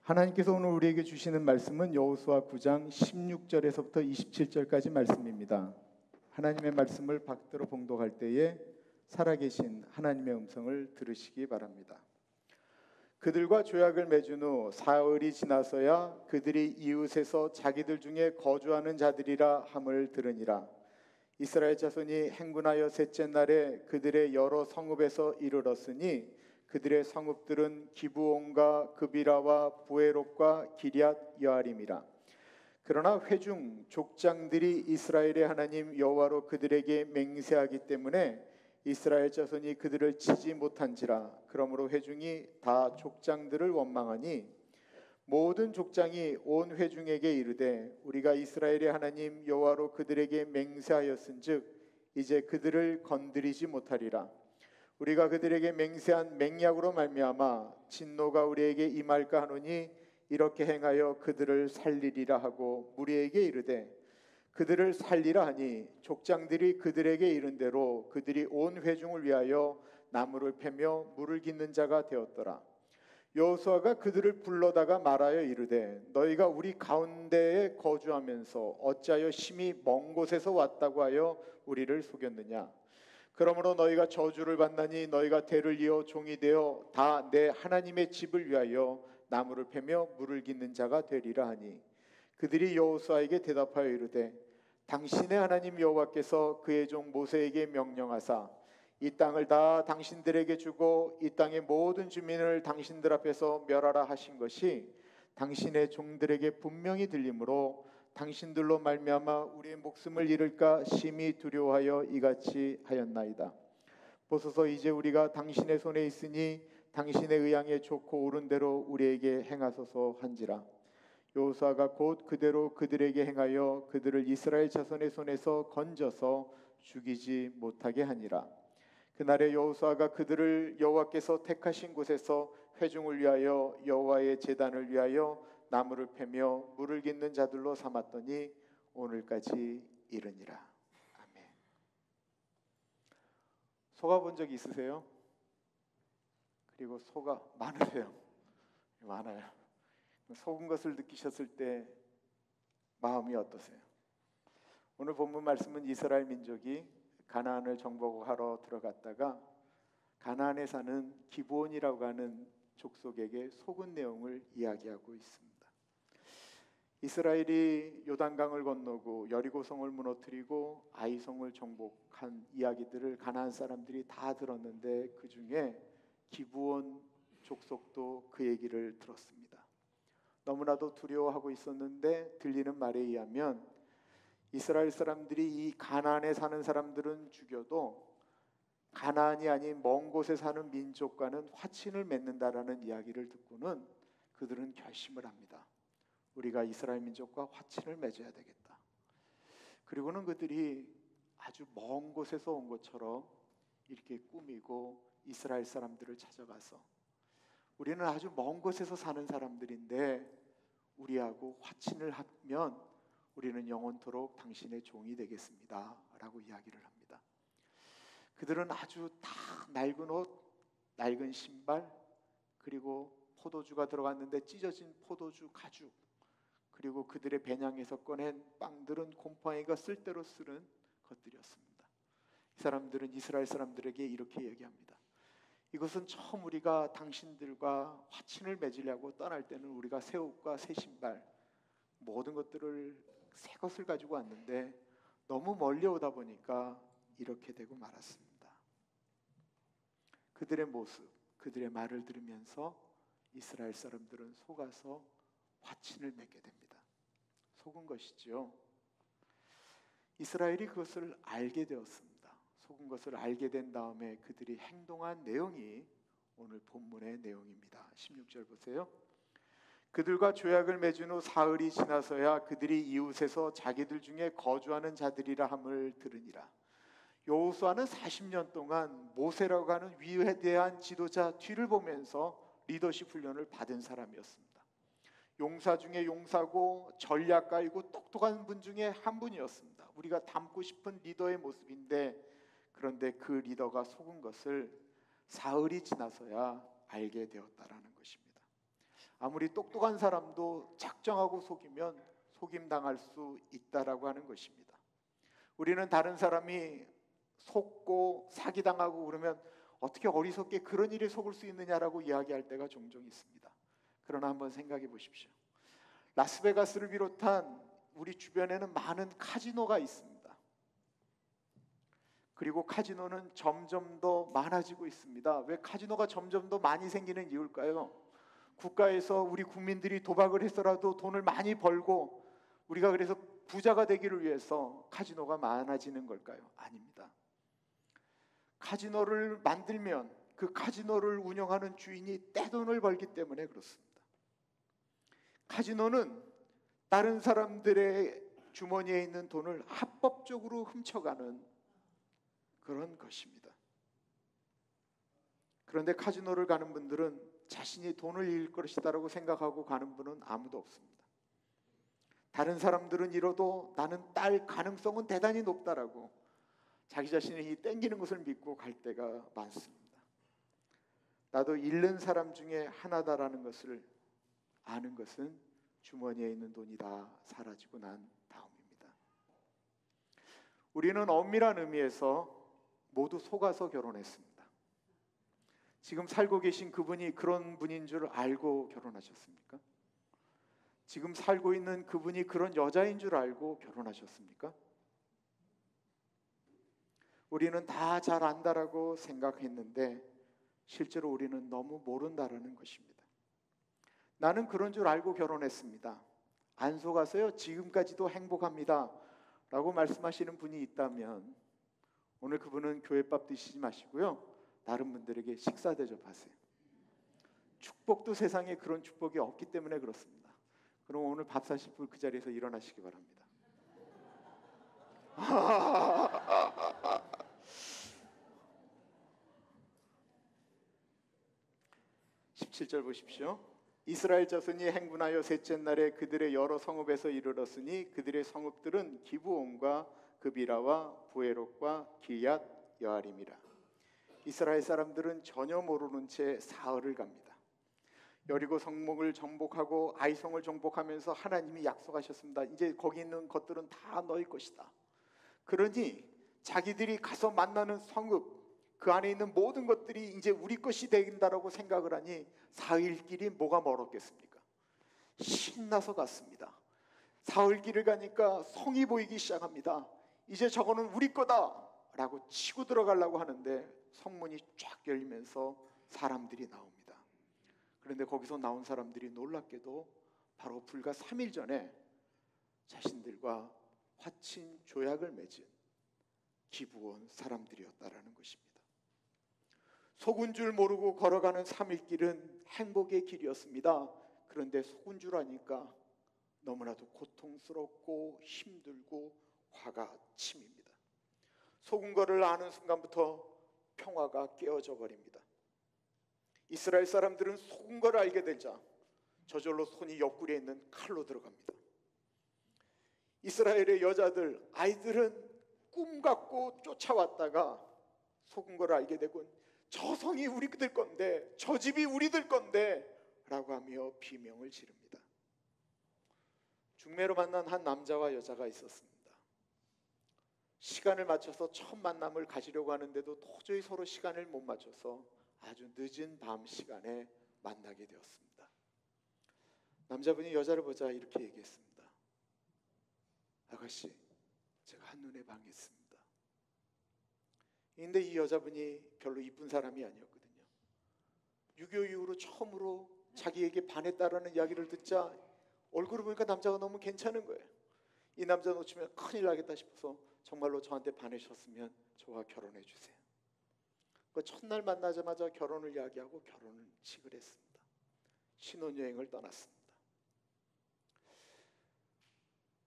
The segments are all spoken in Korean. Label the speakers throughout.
Speaker 1: 하나님께서 오늘 우리에게 주시는 말씀은 여호수아 9장 16절에서부터 27절까지 말씀입니다. 하나님의 말씀을 받들어 봉독할 때에 살아계신 하나님의 음성을 들으시기 바랍니다. 그들과 조약을 맺은 후 사흘이 지나서야 그들이 이웃에서 자기들 중에 거주하는 자들이라 함을 들으니라. 이스라엘 자손이 행군하여 셋째 날에 그들의 여러 성읍에서 이르렀으니 그들의 성읍들은 기브온과 그비라와 부에롯과 기럇 여아림이라. 그러나 회중 족장들이 이스라엘의 하나님 여호와로 그들에게 맹세하기 때문에 이스라엘 자손이 그들을 치지 못한지라. 그러므로 회중이 다 족장들을 원망하니 모든 족장이 온 회중에게 이르되 우리가 이스라엘의 하나님 여호와로 그들에게 맹세하였은즉 이제 그들을 건드리지 못하리라. 우리가 그들에게 맹세한 맹약으로 말미암아 진노가 우리에게 임할까 하노니 이렇게 행하여 그들을 살리리라 하고 무리에게 이르되 그들을 살리라 하니 족장들이 그들에게 이른 대로 그들이 온 회중을 위하여 나무를 패며 물을 깃는 자가 되었더라. 여호수아가 그들을 불러다가 말하여 이르되 너희가 우리 가운데에 거주하면서 어찌하여 심히 먼 곳에서 왔다고 하여 우리를 속였느냐. 그러므로 너희가 저주를 받나니 너희가 대를 이어 종이 되어 다 내 하나님의 집을 위하여 나무를 패며 물을 깃는 자가 되리라 하니 그들이 여호수아에게 대답하여 이르되 당신의 하나님 여호와께서 그의 종 모세에게 명령하사 이 땅을 다 당신들에게 주고 이 땅의 모든 주민을 당신들 앞에서 멸하라 하신 것이 당신의 종들에게 분명히 들리므로 당신들로 말미암아 우리의 목숨을 잃을까 심히 두려워하여 이같이 하였나이다. 보소서 이제 우리가 당신의 손에 있으니 당신의 의향에 좋고 옳은 대로 우리에게 행하소서 한지라. 여호수아가 곧 그대로 그들에게 행하여 그들을 이스라엘 자손의 손에서 건져서 죽이지 못하게 하니라. 그날에 여호수아가 그들을 여호와께서 택하신 곳에서 회중을 위하여 여호와의 제단을 위하여 나무를 패며 물을 깃는 자들로 삼았더니 오늘까지 이르니라. 아멘. 소가 본 적 있으세요? 그리고 소가 많으세요? 많아요. 속은 것을 느끼셨을 때 마음이 어떠세요? 오늘 본문 말씀은 이스라엘 민족이 가나안을 정복하러 들어갔다가 가나안에 사는 기브온이라고 하는 족속에게 속은 내용을 이야기하고 있습니다. 이스라엘이 요단강을 건너고 여리고성을 무너뜨리고 아이성을 정복한 이야기들을 가나안 사람들이 다 들었는데 그 중에 기브온 족속도 그 얘기를 들었습니다. 너무나도 두려워하고 있었는데 들리는 말에 의하면 이스라엘 사람들이 이 가나안에 사는 사람들은 죽여도 가나안이 아닌 먼 곳에 사는 민족과는 화친을 맺는다라는 이야기를 듣고는 그들은 결심을 합니다. 우리가 이스라엘 민족과 화친을 맺어야 되겠다. 그리고는 그들이 아주 먼 곳에서 온 것처럼 이렇게 꾸미고 이스라엘 사람들을 찾아가서 우리는 아주 먼 곳에서 사는 사람들인데 우리하고 화친을 하면 우리는 영원토록 당신의 종이 되겠습니다 라고 이야기를 합니다. 그들은 아주 다 낡은 옷, 낡은 신발, 그리고 포도주가 들어갔는데 찢어진 포도주 가죽, 그리고 그들의 배낭에서 꺼낸 빵들은 곰팡이가 쓸 대로 쓰는 것들이었습니다. 이 사람들은 이스라엘 사람들에게 이렇게 얘기합니다. 이것은 처음 우리가 당신들과 화친을 맺으려고 떠날 때는 우리가 새 옷과 새 신발 모든 것들을 새 것을 가지고 왔는데 너무 멀리 오다 보니까 이렇게 되고 말았습니다. 그들의 모습, 그들의 말을 들으면서 이스라엘 사람들은 속아서 화친을 맺게 됩니다. 속은 것이죠. 이스라엘이 그것을 알게 되었습니다. 속은 것을 알게 된 다음에 그들이 행동한 내용이 오늘 본문의 내용입니다. 16절 보세요. 그들과 조약을 맺은 후 사흘이 지나서야 그들이 이웃에서 자기들 중에 거주하는 자들이라 함을 들으니라. 여호수아는 40년 동안 모세라고 하는 위대한 지도자 뒤를 보면서 리더십 훈련을 받은 사람이었습니다. 용사 중에 용사고 전략가이고 똑똑한 분 중에 한 분이었습니다. 우리가 닮고 싶은 리더의 모습인데 그런데 그 리더가 속은 것을 사흘이 지나서야 알게 되었다라는 것입니다. 아무리 똑똑한 사람도 작정하고 속이면 속임당할 수 있다라고 하는 것입니다. 우리는 다른 사람이 속고 사기당하고 그러면 어떻게 어리석게 그런 일에 속을 수 있느냐라고 이야기할 때가 종종 있습니다. 그러나 한번 생각해 보십시오. 라스베가스를 비롯한 우리 주변에는 많은 카지노가 있습니다. 그리고 카지노는 점점 더 많아지고 있습니다. 왜 카지노가 점점 더 많이 생기는 이유일까요? 국가에서 우리 국민들이 도박을 해서라도 돈을 많이 벌고 우리가 그래서 부자가 되기를 위해서 카지노가 많아지는 걸까요? 아닙니다. 카지노를 만들면 그 카지노를 운영하는 주인이 떼돈을 벌기 때문에 그렇습니다. 카지노는 다른 사람들의 주머니에 있는 돈을 합법적으로 훔쳐가는 그런 것입니다. 그런데 카지노를 가는 분들은 자신이 돈을 잃을 것이다라고 생각하고 가는 분은 아무도 없습니다. 다른 사람들은 잃어도 나는 딸 가능성은 대단히 높다라고 자기 자신이 땡기는 것을 믿고 갈 때가 많습니다. 나도 잃는 사람 중에 하나다라는 것을 아는 것은 주머니에 있는 돈이 다 사라지고 난 다음입니다. 우리는 엄밀한 의미에서 모두 속아서 결혼했습니다. 지금 살고 계신 그분이 그런 분인 줄 알고 결혼하셨습니까? 지금 살고 있는 그분이 그런 여자인 줄 알고 결혼하셨습니까? 우리는 다 잘 안다라고 생각했는데 실제로 우리는 너무 모른다라는 것입니다. 나는 그런 줄 알고 결혼했습니다. 안 속아서요 지금까지도 행복합니다 라고 말씀하시는 분이 있다면 오늘 그분은 교회밥 드시지 마시고요 다른 분들에게 식사 대접하세요. 축복도 세상에 그런 축복이 없기 때문에 그렇습니다. 그럼 오늘 밥 사실 분 그 자리에서 일어나시기 바랍니다. 17절 보십시오. 이스라엘 자손이 행군하여 셋째 날에 그들의 여러 성읍에서 이르렀으니 그들의 성읍들은 기브온과 그비라와 부에롯과 기얏 여아림이라. 이스라엘 사람들은 전혀 모르는 채 사흘을 갑니다. 여리고 성목을 정복하고 아이성을 정복하면서 하나님이 약속하셨습니다. 이제 거기 있는 것들은 다 너희 것이다. 그러니 자기들이 가서 만나는 성읍 그 안에 있는 모든 것들이 이제 우리 것이 된다라고 생각을 하니 사흘 길이 뭐가 멀었겠습니까? 신나서 갔습니다. 사흘 길을 가니까 성이 보이기 시작합니다. 이제 저거는 우리 거다 라고 치고 들어가려고 하는데 성문이 쫙 열리면서 사람들이 나옵니다. 그런데 거기서 나온 사람들이 놀랍게도 바로 불과 3일 전에 자신들과 화친 조약을 맺은 기브온 사람들이었다라는 것입니다. 속은 줄 모르고 걸어가는 3일 길은 행복의 길이었습니다. 그런데 속은 줄 아니까 너무나도 고통스럽고 힘들고 화가 침입니다. 속은 거를 아는 순간부터 평화가 깨어져 버립니다. 이스라엘 사람들은 속은 거를 알게 되자 저절로 손이 옆구리에 있는 칼로 들어갑니다. 이스라엘의 여자들, 아이들은 꿈 같고 쫓아왔다가 속은 거를 알게 되고 저 성이 우리들 건데 저 집이 우리들 건데 라고 하며 비명을 지릅니다. 중매로 만난 한 남자와 여자가 있었습니다. 시간을 맞춰서 첫 만남을 가지려고 하는데도 도저히 서로 시간을 못 맞춰서 아주 늦은 밤 시간에 만나게 되었습니다. 남자분이 여자를 보자 이렇게 얘기했습니다. 아가씨, 제가 한눈에 반했습니다. 근데 이 여자분이 별로 이쁜 사람이 아니었거든요. 6.25 이후로 처음으로 자기에게 반했다라는 이야기를 듣자 얼굴을 보니까 남자가 너무 괜찮은 거예요. 이 남자 놓치면 큰일 나겠다 싶어서 정말로 저한테 반하셨으면 저와 결혼해 주세요. 그 첫날 만나자마자 결혼을 이야기하고 결혼을 칙을 했습니다. 신혼여행을 떠났습니다.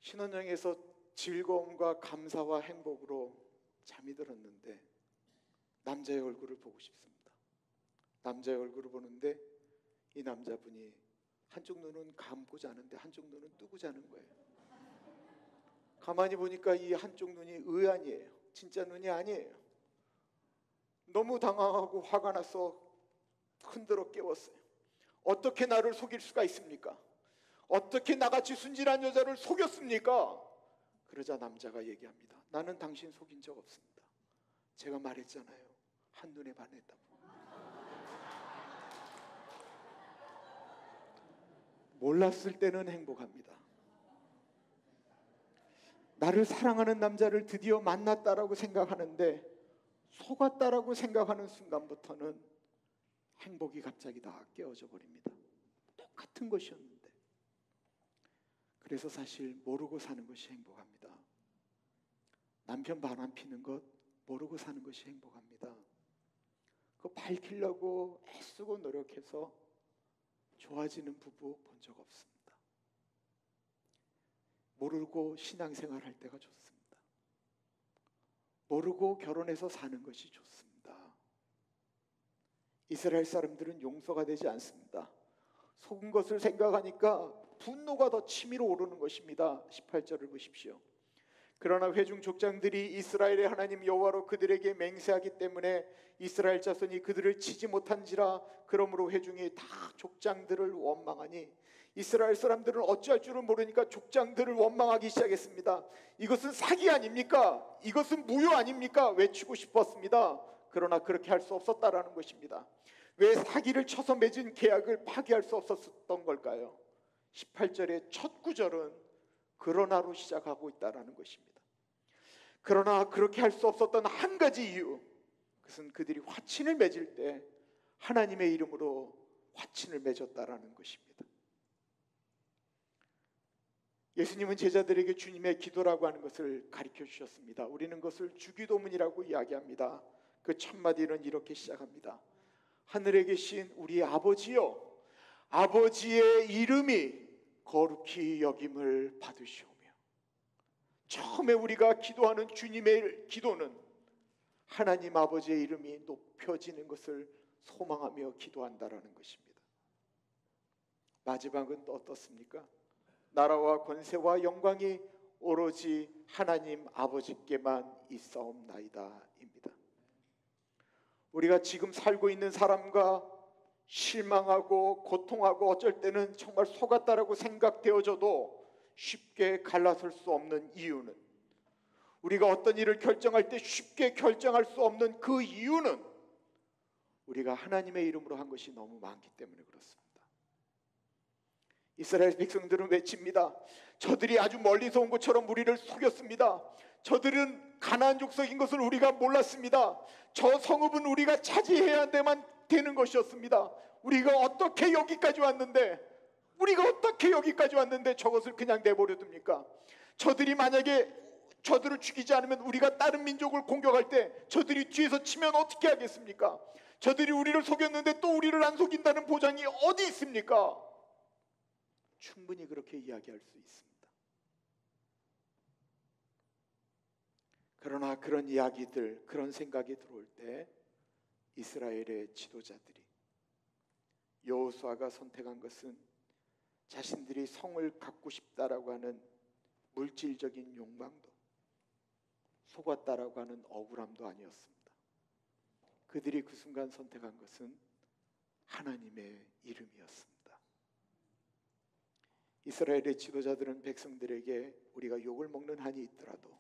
Speaker 1: 신혼여행에서 즐거움과 감사와 행복으로 잠이 들었는데 남자의 얼굴을 보고 싶습니다. 남자의 얼굴을 보는데 이 남자분이 한쪽 눈은 감고 자는데 한쪽 눈은 뜨고 자는 거예요. 가만히 보니까 이 한쪽 눈이 의안이에요. 진짜 눈이 아니에요. 너무 당황하고 화가 나서 흔들어 깨웠어요.
Speaker 2: 어떻게 나를 속일 수가 있습니까? 어떻게 나같이 순진한 여자를 속였습니까? 그러자 남자가 얘기합니다. 나는 당신 속인 적 없습니다. 제가 말했잖아요. 한눈에 반했다고. 몰랐을 때는 행복합니다. 나를 사랑하는 남자를 드디어 만났다라고 생각하는데 속았다라고 생각하는 순간부터는 행복이 갑자기 다 깨어져 버립니다. 똑같은 것이었는데. 그래서 사실 모르고 사는 것이 행복합니다. 남편 바람 피는 것 모르고 사는 것이 행복합니다. 그거 밝히려고 애쓰고 노력해서 좋아지는 부부 본 적 없습니다. 모르고 신앙생활 할 때가 좋습니다. 모르고 결혼해서 사는 것이 좋습니다. 이스라엘 사람들은 용서가 되지 않습니다. 속은 것을 생각하니까 분노가 더 치밀어 오르는 것입니다. 18절을 보십시오. 그러나 회중 족장들이 이스라엘의 하나님 여호와로 그들에게 맹세하기 때문에 이스라엘 자손이 그들을 치지 못한지라. 그러므로 회중이 다 족장들을 원망하니 이스라엘 사람들은 어찌할 줄을 모르니까 족장들을 원망하기 시작했습니다. 이것은 사기 아닙니까? 이것은 무효 아닙니까? 외치고 싶었습니다. 그러나 그렇게 할 수 없었다라는 것입니다. 왜 사기를 쳐서 맺은 계약을 파기할 수 없었던 걸까요? 18절의 첫 구절은 그러나로 시작하고 있다는 것입니다. 그러나 그렇게 할 수 없었던 한 가지 이유, 그것은 그들이 화친을 맺을 때 하나님의 이름으로 화친을 맺었다라는 것입니다. 예수님은 제자들에게 주님의 기도라고 하는 것을 가르쳐 주셨습니다. 우리는 그것을 주기도문이라고 이야기합니다. 그 첫 마디는 이렇게 시작합니다. 하늘에 계신 우리 아버지여, 아버지의 이름이 거룩히 여김을 받으시오며. 처음에 우리가 기도하는 주님의 기도는 하나님 아버지의 이름이 높여지는 것을 소망하며 기도한다라는 것입니다. 마지막은 또 어떻습니까? 나라와 권세와 영광이 오로지 하나님 아버지께만 있사옵나이다 입니다. 우리가 지금 살고 있는 사람과 실망하고 고통하고 어쩔 때는 정말 속았다라고 생각되어져도 쉽게 갈라설 수 없는 이유는, 우리가 어떤 일을 결정할 때 쉽게 결정할 수 없는 그 이유는 우리가 하나님의 이름으로 한 것이 너무 많기 때문에 그렇습니다. 이스라엘 백성들은 외칩니다. 저들이 아주 멀리서 온 것처럼 우리를 속였습니다. 저들은 가나안 족속인 것을 우리가 몰랐습니다. 저 성읍은 우리가 차지해야 되는 것이었습니다. 우리가 어떻게 여기까지 왔는데 저것을 그냥 내버려 둡니까? 저들이 만약에 저들을 죽이지 않으면 우리가 다른 민족을 공격할 때 저들이 뒤에서 치면 어떻게 하겠습니까? 저들이 우리를 속였는데 또 우리를 안 속인다는 보장이 어디 있습니까? 충분히 그렇게 이야기할 수 있습니다. 그러나 그런 이야기들, 그런 생각이 들어올 때 이스라엘의 지도자들이, 여호수아가 선택한 것은 자신들이 성을 갖고 싶다라고 하는 물질적인 욕망도, 속았다라고 하는 억울함도 아니었습니다. 그들이 그 순간 선택한 것은 하나님의 이름이었습니다. 이스라엘의 지도자들은 백성들에게 우리가 욕을 먹는 한이 있더라도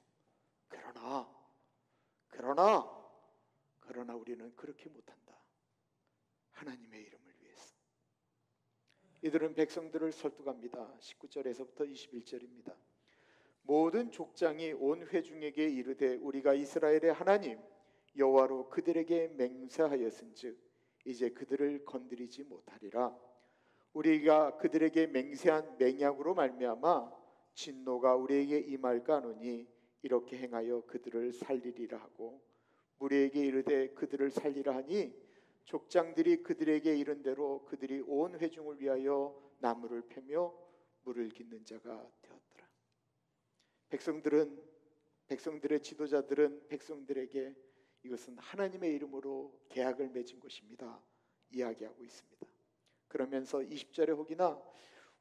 Speaker 2: 그러나 우리는 그렇게 못한다. 하나님의 이름을 위해서. 이들은 백성들을 설득합니다. 19절에서부터 21절입니다. 모든 족장이 온 회중에게 이르되 우리가 이스라엘의 하나님 여호와로 그들에게 맹세하였은즉 이제 그들을 건드리지 못하리라. 우리가 그들에게 맹세한 맹약으로 말미암아 진노가 우리에게 임할까 하노니 이렇게 행하여 그들을 살리리라 하고, 무리에게 이르되 그들을 살리라 하니 족장들이 그들에게 이른 대로 그들이 온 회중을 위하여 나무를 패며 물을 깃는 자가 되었더라. 백성들의 지도자들은 백성들에게 이것은 하나님의 이름으로 계약을 맺은 것입니다 이야기하고 있습니다. 그러면서 20절에 혹이나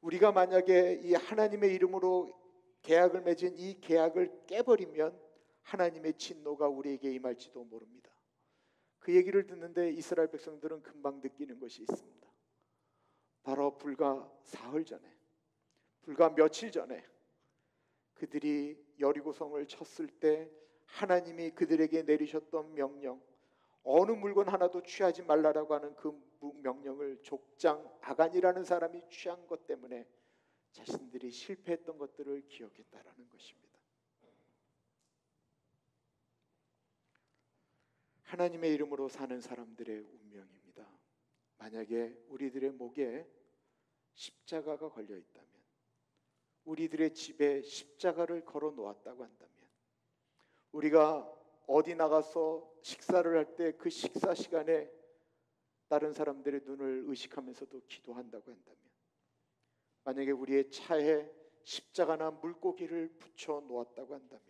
Speaker 2: 우리가 만약에 이 하나님의 이름으로 계약을 맺은 이 계약을 깨버리면 하나님의 진노가 우리에게 임할지도 모릅니다. 그 얘기를 듣는데 이스라엘 백성들은 금방 느끼는 것이 있습니다. 바로 불과 사흘 전에, 불과 며칠 전에 그들이 여리고성을 쳤을 때 하나님이 그들에게 내리셨던 명령, 어느 물건 하나도 취하지 말라라고 하는 그 명령을 족장 아간이라는 사람이 취한 것 때문에 자신들이 실패했던 것들을 기억했다라는 것입니다. 하나님의 이름으로 사는 사람들의 운명입니다. 만약에 우리들의 목에 십자가가 걸려 있다면, 우리들의 집에 십자가를 걸어 놓았다고 한다면, 우리가 어디 나가서 식사를 할 때 그 식사 시간에 다른 사람들의 눈을 의식하면서도 기도한다고 한다면, 만약에 우리의 차에 십자가나 물고기를 붙여 놓았다고 한다면,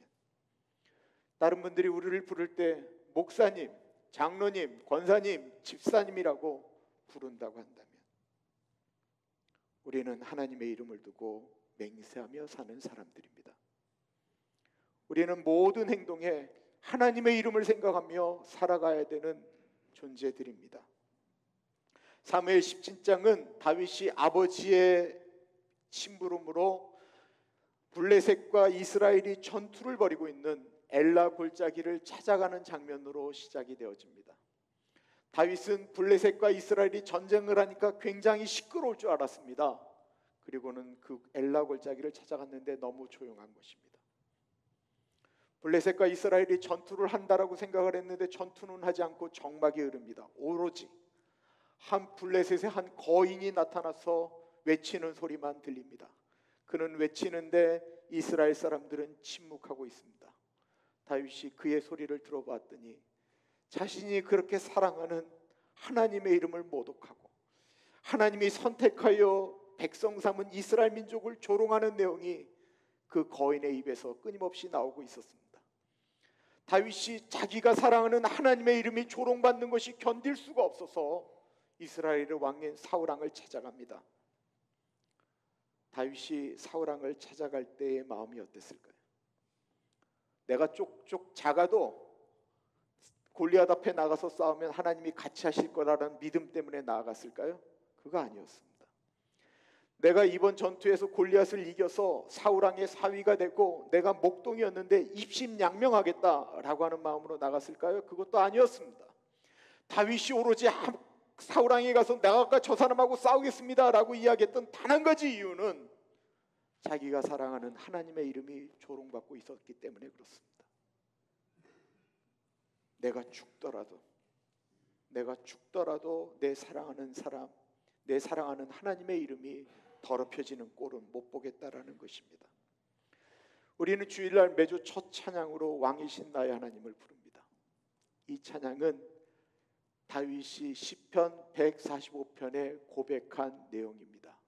Speaker 2: 다른 분들이 우리를 부를 때 목사님, 장로님, 권사님, 집사님이라고 부른다고 한다면, 우리는 하나님의 이름을 두고 맹세하며 사는 사람들입니다. 우리는 모든 행동에 하나님의 이름을 생각하며 살아가야 되는 존재들입니다. 사무엘 17장은 다윗이 아버지의 심부름으로 블레셋과 이스라엘이 전투를 벌이고 있는 엘라 골짜기를 찾아가는 장면으로 시작이 되어집니다. 다윗은 블레셋과 이스라엘이 전쟁을 하니까 굉장히 시끄러울 줄 알았습니다. 그리고는 그 엘라 골짜기를 찾아갔는데 너무 조용한 것입니다. 블레셋과 이스라엘이 전투를 한다라고 생각을 했는데 전투는 하지 않고 정막이 흐릅니다. 오로지 한 블레셋의 한 거인이 나타나서 외치는 소리만 들립니다. 그는 외치는데 이스라엘 사람들은 침묵하고 있습니다. 다윗이 그의 소리를 들어봤더니 자신이 그렇게 사랑하는 하나님의 이름을 모독하고 하나님이 선택하여 백성 삼은 이스라엘 민족을 조롱하는 내용이 그 거인의 입에서 끊임없이 나오고 있었습니다. 다윗이 자기가 사랑하는 하나님의 이름이 조롱받는 것이 견딜 수가 없어서 이스라엘의 왕인 사울왕을 찾아갑니다. 다윗이 사울왕을 찾아갈 때의 마음이 어땠을까요? 내가 쪽쪽 작아도 골리앗 앞에 나가서 싸우면 하나님이 같이 하실 거라는 믿음 때문에 나아갔을까요? 그거 아니었습니다. 내가 이번 전투에서 골리앗을 이겨서 사울왕의 사위가 되고 내가 목동이었는데 입심양명하겠다라고 하는 마음으로 나갔을까요? 그것도 아니었습니다. 다윗이 오로지 사울왕에 가서 내가 저 사람하고 싸우겠습니다라고 이야기했던 단 한 가지 이유는 자기가 사랑하는 하나님의 이름이 조롱받고 있었기 때문에 그렇습니다. 내가 죽더라도 내 사랑하는 사람, 내 사랑하는 하나님의 이름이 더럽혀지는 꼴은 못 보겠다라는 것입니다. 우리는 주일날 매주 첫 찬양으로 왕이신 나의 하나님을 부릅니다. 이 찬양은 다윗이 시편 145편에 고백한 내용입니다.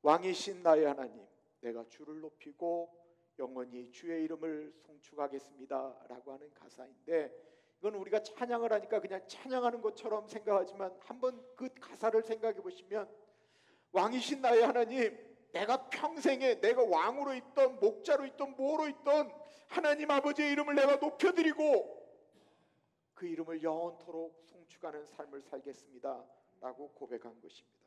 Speaker 2: 왕이신 나의 하나님, 내가 주를 높이고 영원히 주의 이름을 송축하겠습니다 라고 하는 가사인데, 이건 우리가 찬양을 하니까 그냥 찬양하는 것처럼 생각하지만 한번 그 가사를 생각해 보시면, 왕이신 나의 하나님, 내가 평생에 내가 왕으로 있던 목자로 있던 뭐로 있던 하나님 아버지의 이름을 내가 높여드리고 그 이름을 영원토록 송축하는 삶을 살겠습니다 라고 고백한 것입니다.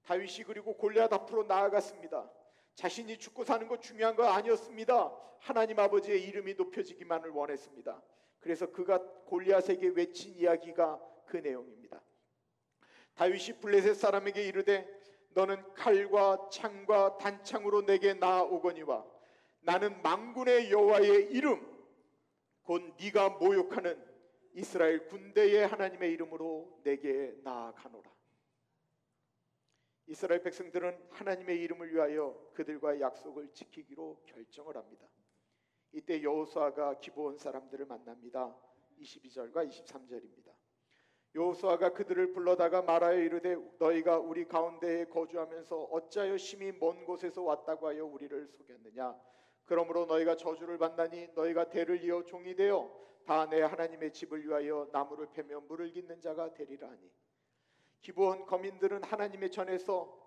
Speaker 2: 다윗이 그리고 골리앗 앞으로 나아갔습니다. 자신이 죽고 사는 것 중요한 거 아니었습니다. 하나님 아버지의 이름이 높여지기만을 원했습니다. 그래서 그가 골리앗에게 외친 이야기가 그 내용입니다. 다윗이 블레셋 사람에게 이르되 너는 칼과 창과 단창으로 내게 나아오거니와 나는 만군의 여호와의 이름 곧 네가 모욕하는 이스라엘 군대의 하나님의 이름으로 내게 나아가노라. 이스라엘 백성들은 하나님의 이름을 위하여 그들과의 약속을 지키기로 결정을 합니다. 이때 여호수아가 기브온 사람들을 만납니다. 22절과 23절입니다. 여호수아가 그들을 불러다가 말하여 이르되 너희가 우리 가운데에 거주하면서 어찌하여 심히 먼 곳에서 왔다고 하여 우리를 속였느냐. 그러므로 너희가 저주를 받나니 너희가 대를 이어 종이 되어 다 내 하나님의 집을 위하여 나무를 패며 물을 깃는 자가 되리라 하니, 기브온 거민들은 하나님의 전에서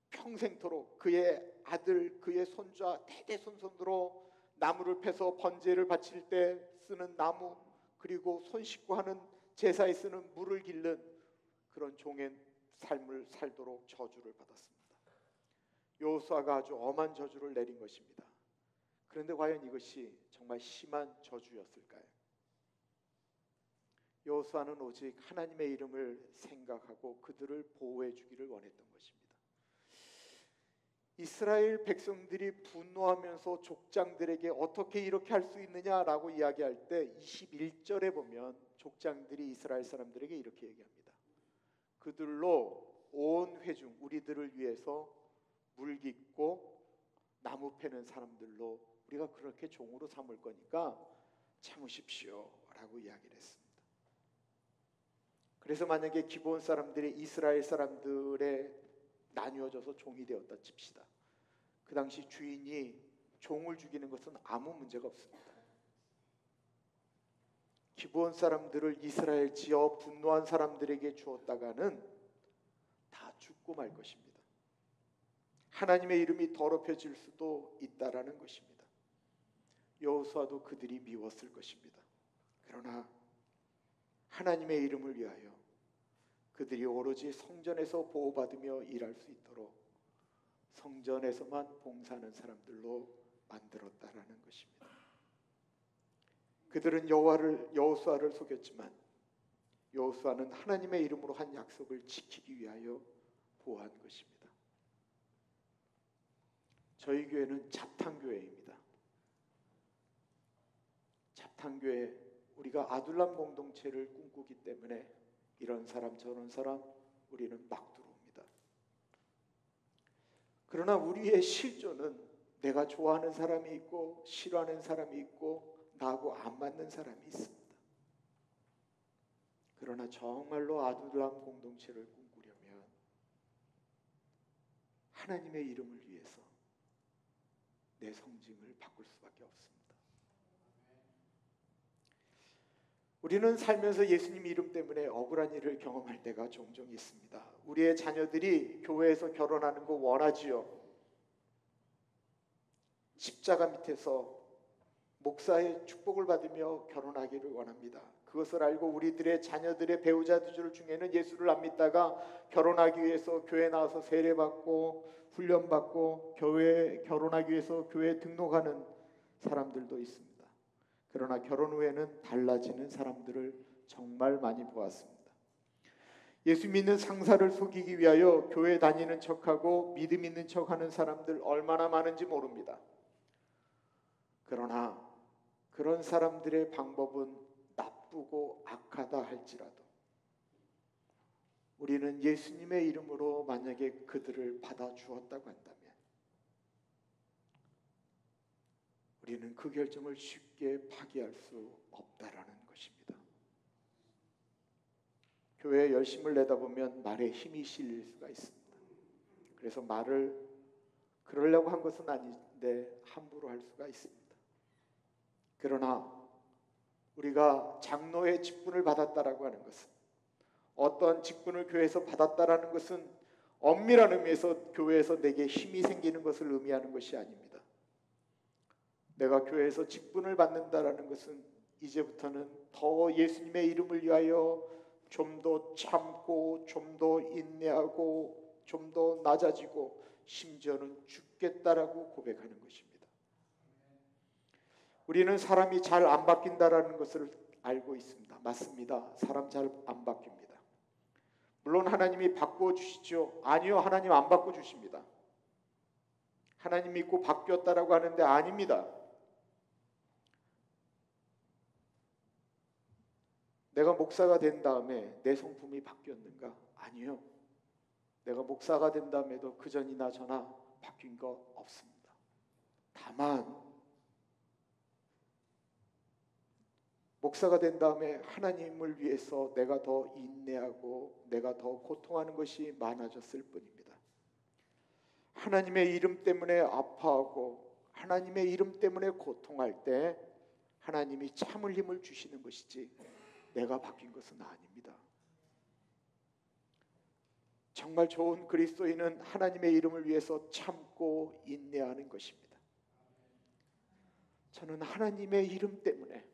Speaker 2: 평생토록 그의 아들 그의 손자 대대손손으로 나무를 패서 번제를 바칠 때 쓰는 나무, 그리고 손 씻고 하는 제사에 쓰는 물을 길른 그런 종의 삶을 살도록 저주를 받았습니다. 여호수아가 아주 엄한 저주를 내린 것입니다. 그런데 과연 이것이 정말 심한 저주였을까요? 여호수아는 오직 하나님의 이름을 생각하고 그들을 보호해 주기를 원했던 것입니다. 이스라엘 백성들이 분노하면서 족장들에게 어떻게 이렇게 할 수 있느냐라고 이야기할 때 21절에 보면 족장들이 이스라엘 사람들에게 이렇게 얘기합니다. 그들로 온 회중 우리들을 위해서 물 깃고 나무 패는 사람들로 우리가 그렇게 종으로 삼을 거니까 참으십시오 라고 이야기를 했습니다. 그래서 만약에 기브온 사람들이 이스라엘 사람들의 나뉘어져서 종이 되었다 칩시다. 그 당시 주인이 종을 죽이는 것은 아무 문제가 없습니다. 기브온 사람들을 이스라엘 지어 분노한 사람들에게 주었다가는 다 죽고 말 것입니다. 하나님의 이름이 더럽혀질 수도 있다라는 것입니다. 여호수아도 그들이 미웠을 것입니다. 그러나 하나님의 이름을 위하여 그들이 오로지 성전에서 보호받으며 일할 수 있도록 성전에서만 봉사하는 사람들로 만들었다라는 것입니다. 그들은 여호수아를 속였지만 여호수아는 하나님의 이름으로 한 약속을 지키기 위하여 보호한 것입니다. 저희 교회는 잡탕교회입니다. 잡탕교회, 우리가 아둘람 공동체를 꿈꾸기 때문에 이런 사람 저런 사람 우리는 막 들어옵니다. 그러나 우리의 실존은 내가 좋아하는 사람이 있고 싫어하는 사람이 있고 나하고 안 맞는 사람이 있습니다. 그러나 정말로 아둘람 공동체를 꿈꾸려면 하나님의 이름을 위해서 내 성징을 바꿀 수밖에 없습니다. 우리는 살면서 예수님 이름 때문에 억울한 일을 경험할 때가 종종 있습니다. 우리의 자녀들이 교회에서 결혼하는 거 원하지요. 십자가 밑에서 목사의 축복을 받으며 결혼하기를 원합니다. 그것을 알고 우리들의 자녀들의 배우자들 중에는 예수를 안 믿다가 결혼하기 위해서 교회 나와서 세례받고 훈련받고 결혼하기 위해서 교회에 등록하는 사람들도 있습니다. 그러나 결혼 후에는 달라지는 사람들을 정말 많이 보았습니다. 예수 믿는 상사를 속이기 위하여 교회 다니는 척하고 믿음 있는 척하는 사람들 얼마나 많은지 모릅니다. 그러나 그런 사람들의 방법은 나쁘고 악하다 할지라도 우리는 예수님의 이름으로 만약에 그들을 받아주었다고 한다면 우리는 그 결정을 쉽게 파기할 수 없다라는 것입니다. 교회에 열심을 내다 보면 말에 힘이 실릴 수가 있습니다. 그래서 말을 그러려고 한 것은 아닌데 함부로 할 수가 있습니다. 그러나 우리가 장로의 직분을 받았다라고 하는 것은 어떤 직분을 교회에서 받았다라는 것은 엄밀한 의미에서 교회에서 내게 힘이 생기는 것을 의미하는 것이 아닙니다. 내가 교회에서 직분을 받는다라는 것은 이제부터는 더 예수님의 이름을 위하여 좀 더 참고 좀 더 인내하고 좀 더 낮아지고 심지어는 죽겠다라고 고백하는 것입니다. 우리는 사람이 잘 안 바뀐다라는 것을 알고 있습니다. 맞습니다. 사람 잘 안 바뀝니다. 물론 하나님이 바꿔주시죠. 아니요, 하나님 안 바꿔주십니다. 하나님 믿고 바뀌었다라고 하는데 아닙니다. 내가 목사가 된 다음에 내 성품이 바뀌었는가? 아니요. 내가 목사가 된 다음에도 그전이나 저나 바뀐 거 없습니다. 다만 목사가 된 다음에 하나님을 위해서 내가 더 인내하고 내가 더 고통하는 것이 많아졌을 뿐입니다. 하나님의 이름 때문에 아파하고 하나님의 이름 때문에 고통할 때 하나님이 참을 힘을 주시는 것이지 내가 바뀐 것은 아닙니다. 정말 좋은 그리스도인은 하나님의 이름을 위해서 참고 인내하는 것입니다. 저는 하나님의 이름 때문에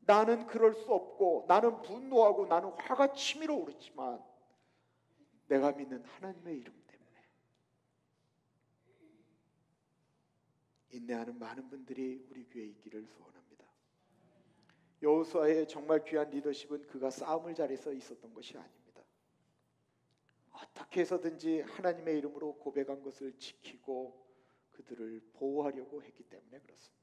Speaker 2: 나는 그럴 수 없고 나는 분노하고 나는 화가 치밀어 오르지만 내가 믿는 하나님의 이름 때문에 인내하는 많은 분들이 우리 교회에 있기를 소원합니다. 여호수아의 정말 귀한 리더십은 그가 싸움을 잘해서 있었던 것이 아닙니다. 어떻게 해서든지 하나님의 이름으로 고백한 것을 지키고 그들을 보호하려고 했기 때문에 그렇습니다.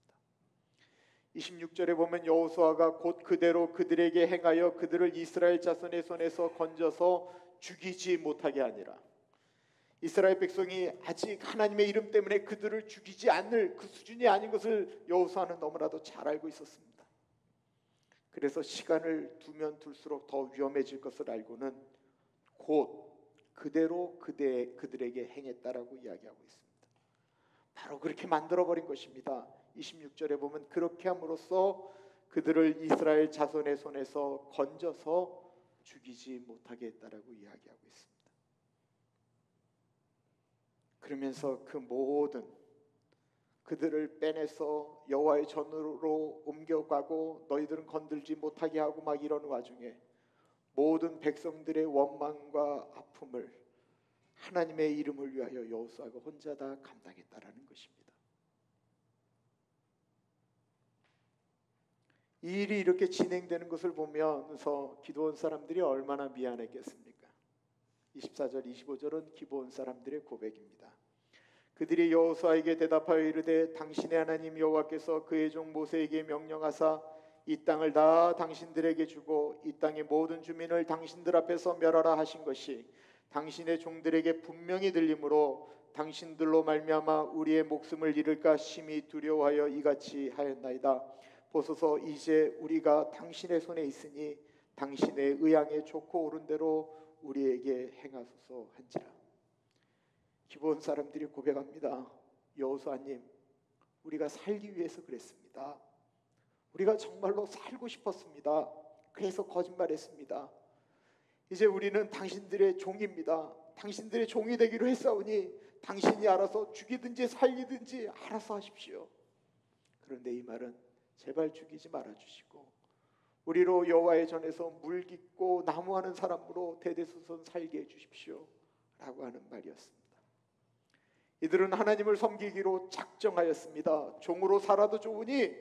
Speaker 2: 26절에 보면 여호수아가 곧 그대로 그들에게 행하여 그들을 이스라엘 자손의 손에서 건져서 죽이지 못하게 하니라. 이스라엘 백성이 아직 하나님의 이름 때문에 그들을 죽이지 않을 그 수준이 아닌 것을 여호수아는 너무나도 잘 알고 있었습니다. 그래서 시간을 두면 둘수록 더 위험해질 것을 알고는 곧 그대로 그들에게 행했다라고 이야기하고 있습니다. 바로 그렇게 만들어버린 것입니다. 26절에 보면 그렇게 함으로써 그들을 이스라엘 자손의 손에서 건져서 죽이지 못하게 했다라고 이야기하고 있습니다. 그러면서 그 모든 그들을 빼내서 여호와의 전으로 옮겨가고 너희들은 건들지 못하게 하고 막 이런 와중에 모든 백성들의 원망과 아픔을 하나님의 이름을 위하여 여호수아가 혼자 다 감당했다라는 것입니다. 이 일이 이렇게 진행되는 것을 보면서 기드온 사람들이 얼마나 미안했겠습니까? 24절 25절은 기브온 사람들의 고백입니다. 그들이 여호수아에게 대답하여 이르되 당신의 하나님 여호와께서 그의 종 모세에게 명령하사 이 땅을 다 당신들에게 주고 이 땅의 모든 주민을 당신들 앞에서 멸하라 하신 것이 당신의 종들에게 분명히 들리므로 당신들로 말미암아 우리의 목숨을 잃을까 심히 두려워하여 이같이 하였나이다. 보소서 이제 우리가 당신의 손에 있으니 당신의 의향에 좋고 옳은 대로 우리에게 행하소서 한지라. 기브온 사람들이 고백합니다. 여호수아님, 우리가 살기 위해서 그랬습니다. 우리가 정말로 살고 싶었습니다. 그래서 거짓말했습니다. 이제 우리는 당신들의 종입니다. 당신들의 종이 되기로 했사오니 당신이 알아서 죽이든지 살리든지 알아서 하십시오. 그런데 이 말은 제발 죽이지 말아주시고 우리로 여호와의 전에서 물 깃고 나무하는 사람으로 대대손손 살게 해주십시오 라고 하는 말이었습니다. 이들은 하나님을 섬기기로 작정하였습니다. 종으로 살아도 좋으니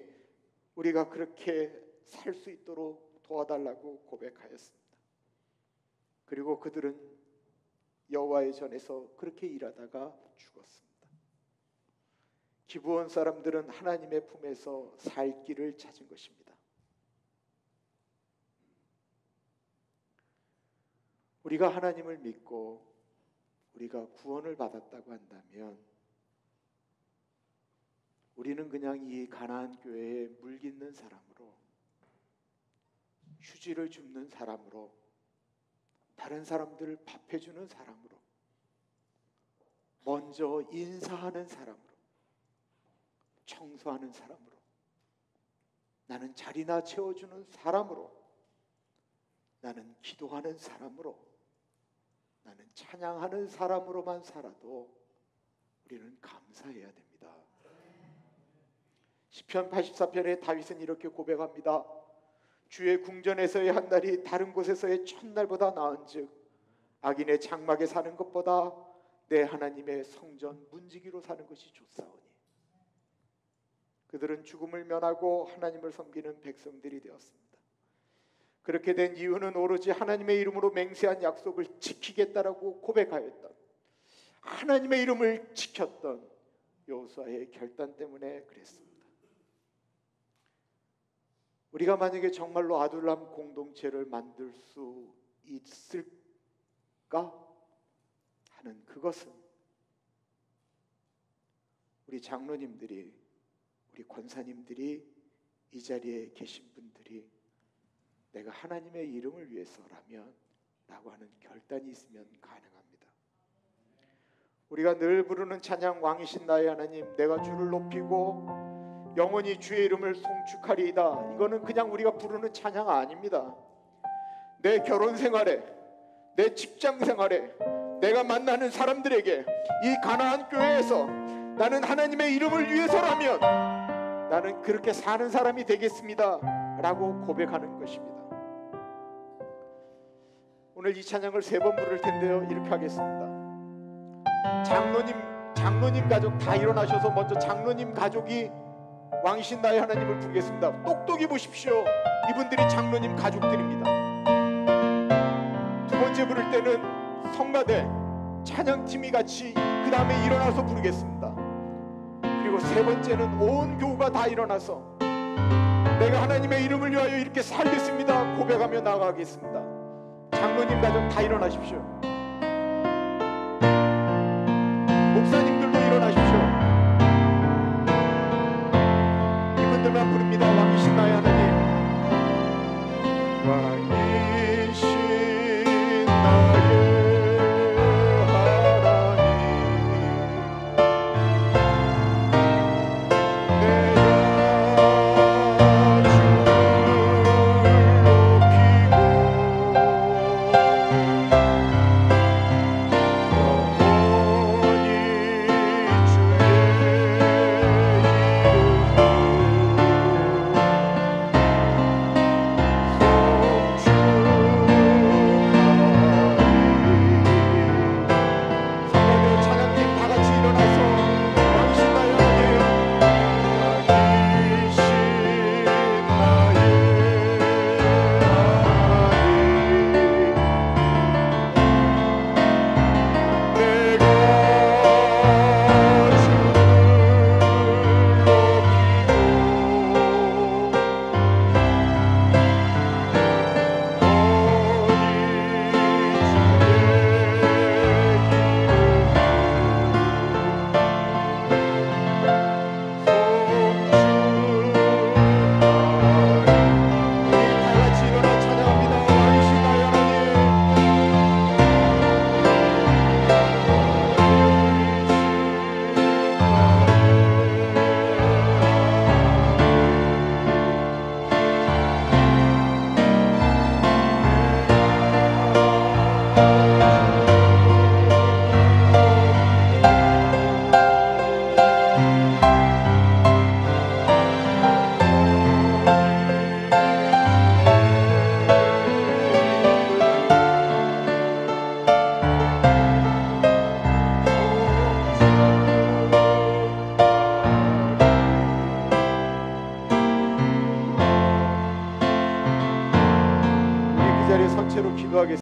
Speaker 2: 우리가 그렇게 살 수 있도록 도와달라고 고백하였습니다. 그리고 그들은 여호와의 전에서 그렇게 일하다가 죽었습니다. 기브온 사람들은 하나님의 품에서 살 길을 찾은 것입니다. 우리가 하나님을 믿고 우리가 구원을 받았다고 한다면 우리는 그냥 이 가나안 교회에 물 깃는 사람으로, 휴지를 줍는 사람으로, 다른 사람들을 밥해주는 사람으로, 먼저 인사하는 사람으로, 청소하는 사람으로, 나는 자리나 채워주는 사람으로, 나는 기도하는 사람으로, 나는 찬양하는 사람으로만 살아도 우리는 감사해야 됩니다. 시편 84편에 다윗은 이렇게 고백합니다. 주의 궁전에서의 한 날이 다른 곳에서의 첫날보다 나은즉 악인의 장막에 사는 것보다 내 하나님의 성전 문지기로 사는 것이 좋사오니. 그들은 죽음을 면하고 하나님을 섬기는 백성들이 되었습니다. 그렇게 된 이유는 오로지 하나님의 이름으로 맹세한 약속을 지키겠다라고 고백하였던, 하나님의 이름을 지켰던 여호수아의 결단 때문에 그랬습니다. 우리가 만약에 정말로 아둘람 공동체를 만들 수 있을까 하는 그것은 우리 장로님들이, 우리 권사님들이, 이 자리에 계신 분들이 내가 하나님의 이름을 위해서라면 라고 하는 결단이 있으면 가능합니다. 우리가 늘 부르는 찬양, 왕이신 나의 하나님, 내가 주를 높이고 영원히 주의 이름을 송축하리이다. 이거는 그냥 우리가 부르는 찬양 아닙니다. 내 결혼 생활에, 내 직장 생활에, 내가 만나는 사람들에게 이 가나안 교회에서 나는 하나님의 이름을 위해서라면 나는 그렇게 사는 사람이 되겠습니다 라고 고백하는 것입니다. 오늘 이 찬양을 3번 부를 텐데요. 이렇게 하겠습니다. 장로님 가족 다 일어나셔서 먼저 장로님 가족이 왕이신 나의 하나님을 부르겠습니다. 똑똑히 보십시오. 이분들이 장로님 가족들입니다. 2번째 부를 때는 성가대 찬양팀이 같이 그 다음에 일어나서 부르겠습니다. 그리고 3번째는 온 교우가 다 일어나서 내가 하나님의 이름을 위하여 이렇게 살겠습니다 고백하며 나아가겠습니다. 장로님 가족 다 일어나십시오.